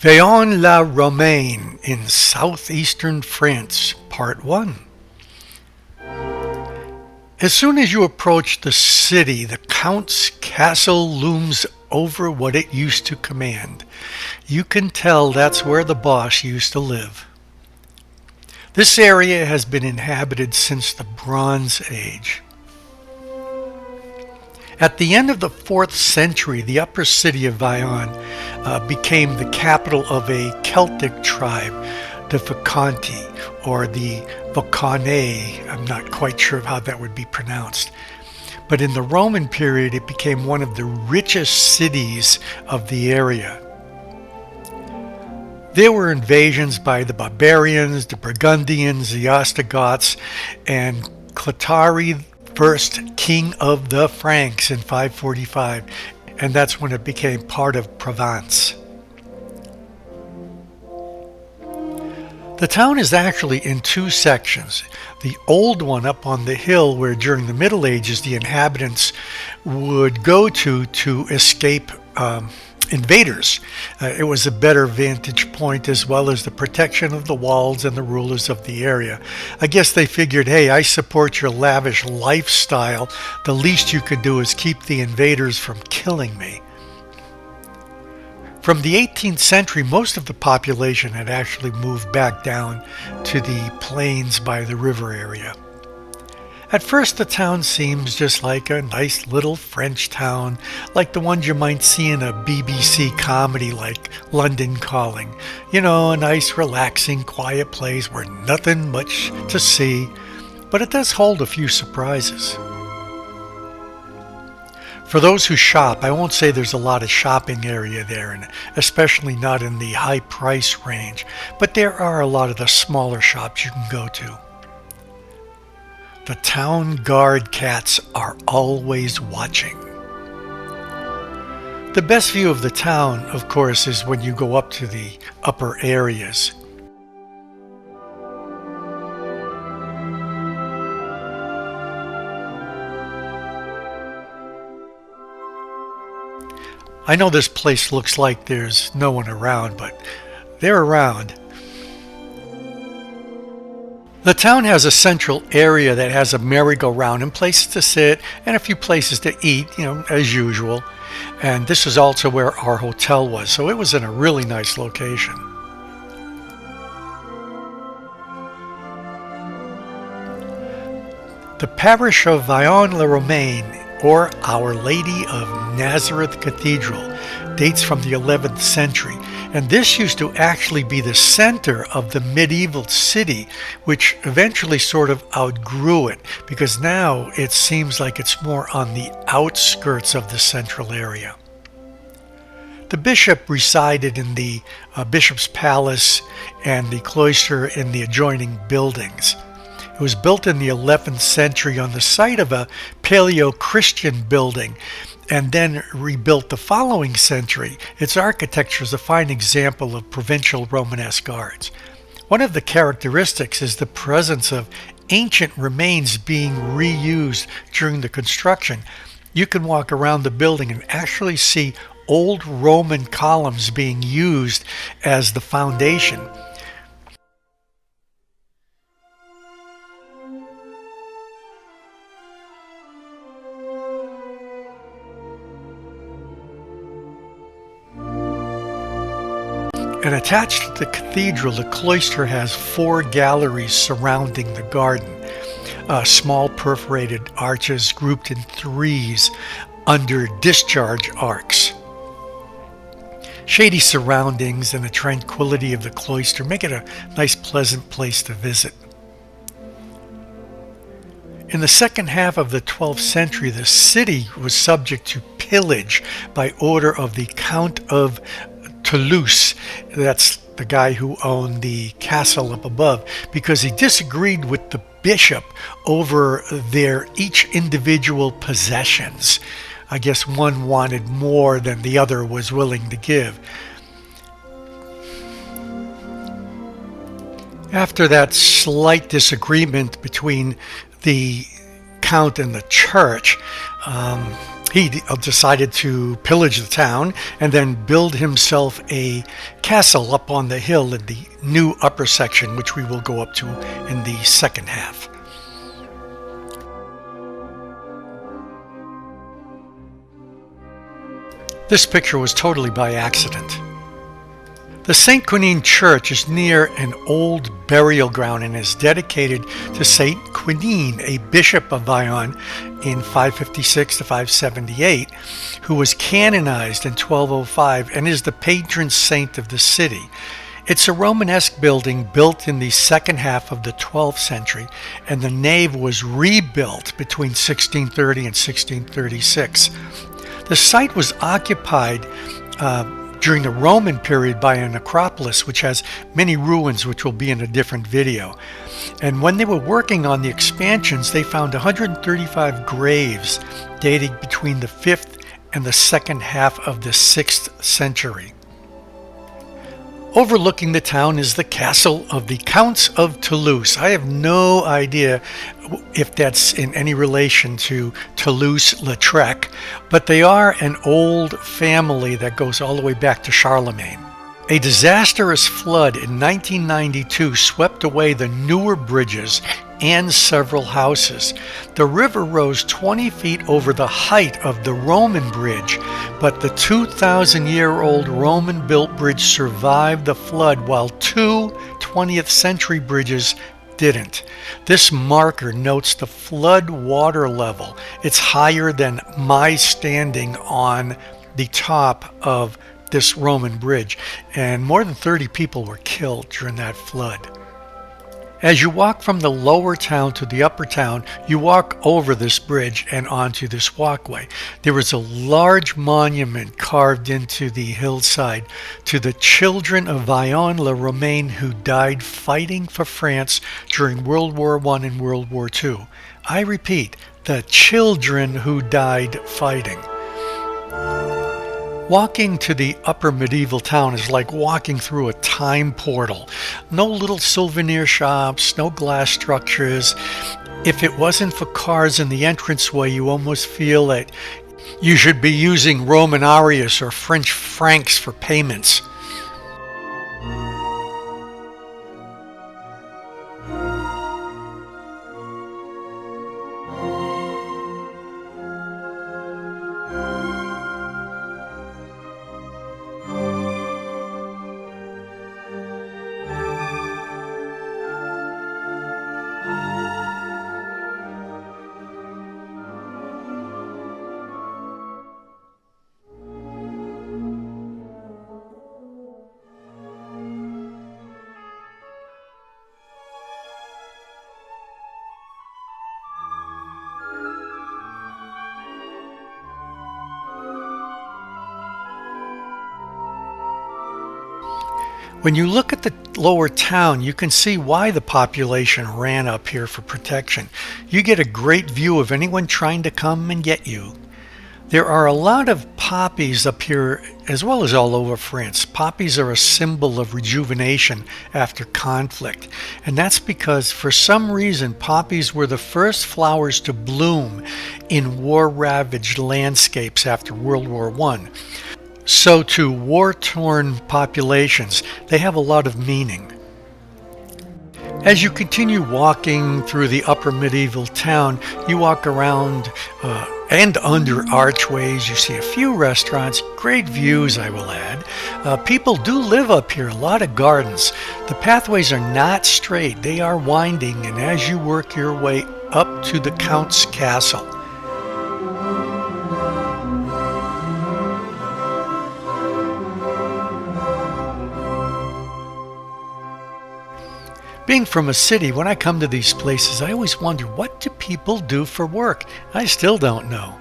Vaison la Romaine in southeastern France, Part 1. As soon as you approach the city, the Count's castle looms over what it used to command. You can tell that's where the boss used to live. This area has been inhabited since the Bronze Age. At the end of the 4th century, the upper city of Vaison became the capital of a Celtic tribe, the Vacanti, or the Vacanei. I'm not quite sure how that would be pronounced. But in the Roman period, it became one of the richest cities of the area. There were invasions by the barbarians, the Burgundians, the Ostrogoths, and Clotaire first king of the Franks in 545, and that's when it became part of Provence. The town is actually in two sections. The old one up on the hill where during the Middle Ages the inhabitants would go to escape invaders. It was a better vantage point as well as the protection of the walls and the rulers of the area. I guess they figured, hey, I support your lavish lifestyle. The least you could do is keep the invaders from killing me. From the 18th century, most of the population had actually moved back down to the plains by the river area. At first, the town seems just like a nice little French town, like the ones you might see in a BBC comedy like London Calling. You know, a nice, relaxing, quiet place where nothing much to see, but it does hold a few surprises. For those who shop, I won't say there's a lot of shopping area there, and especially not in the high price range, but there are a lot of the smaller shops you can go to. The town guard cats are always watching. The best view of the town, of course, is when you go up to the upper areas. I know this place looks like there's no one around, but they're around. The town has a central area that has a merry-go-round and places to sit and a few places to eat, as usual. And this is also where our hotel was, so it was in a really nice location. The parish of Vaison la Romaine, or Our Lady of Nazareth Cathedral, dates from the 11th century, and this used to actually be the center of the medieval city, which eventually sort of outgrew it, because now it seems like it's more on the outskirts of the central area. The bishop resided in the bishop's palace and the cloister in the adjoining buildings. It was built in the 11th century on the site of a Paleo-Christian building and then rebuilt the following century. Its architecture is a fine example of provincial Romanesque arts. One of the characteristics is the presence of ancient remains being reused during the construction. You can walk around the building and actually see old Roman columns being used as the foundation. And attached to the cathedral, the cloister has 4 galleries surrounding the garden, small perforated arches grouped in threes under discharge arcs. Shady surroundings and the tranquility of the cloister make it a nice, pleasant place to visit. In the second half of the 12th century, the city was subject to pillage by order of the Count of Toulouse, that's the guy who owned the castle up above, because he disagreed with the bishop over their each individual possessions. I guess one wanted more than the other was willing to give. After that slight disagreement between the count and the church, He decided to pillage the town and then build himself a castle up on the hill in the new upper section, which we will go up to in the second half. This picture was totally by accident. The Saint-Quenin church is near an old burial ground and is dedicated to Saint-Quenin, a bishop of Vaison in 556 to 578, who was canonized in 1205 and is the patron saint of the city. It's a Romanesque building built in the second half of the 12th century, and the nave was rebuilt between 1630 and 1636. The site was occupied during the Roman period by a necropolis, which has many ruins, which will be in a different video. And when they were working on the expansions, they found 135 graves dating between the 5th and the second half of the 6th century. Overlooking the town is the castle of the Counts of Toulouse. I have no idea if that's in any relation to Toulouse-Lautrec, but they are an old family that goes all the way back to Charlemagne. A disastrous flood in 1992 swept away the newer bridges and several houses. The river rose 20 feet over the height of the Roman bridge, but the 2,000-year-old Roman-built bridge survived the flood while two 20th century bridges didn't. This marker notes the flood water level. It's higher than my standing on the top of this Roman bridge, and more than 30 people were killed during that flood. As you walk from the lower town to the upper town, you walk over this bridge and onto this walkway. There is a large monument carved into the hillside to the children of Vaison la Romaine who died fighting for France during World War I and World War II. I repeat, the children who died fighting. Walking to the upper medieval town is like walking through a time portal. No little souvenir shops, no glass structures. If it wasn't for cars in the entranceway, you almost feel that you should be using Roman Arius or French francs for payments. When you look at the lower town, you can see why the population ran up here for protection. You get a great view of anyone trying to come and get you. There are a lot of poppies up here as well as all over France. Poppies are a symbol of rejuvenation after conflict, and that's because for some reason poppies were the first flowers to bloom in war-ravaged landscapes after World War I. So to war-torn populations, they have a lot of meaning. As you continue walking through the upper medieval town, you walk around and under archways. You see a few restaurants, great views, I will add. People do live up here, a lot of gardens. The pathways are not straight, they are winding, and as you work your way up to the Count's castle, being from a city, when I come to these places, I always wonder, what do people do for work? I still don't know.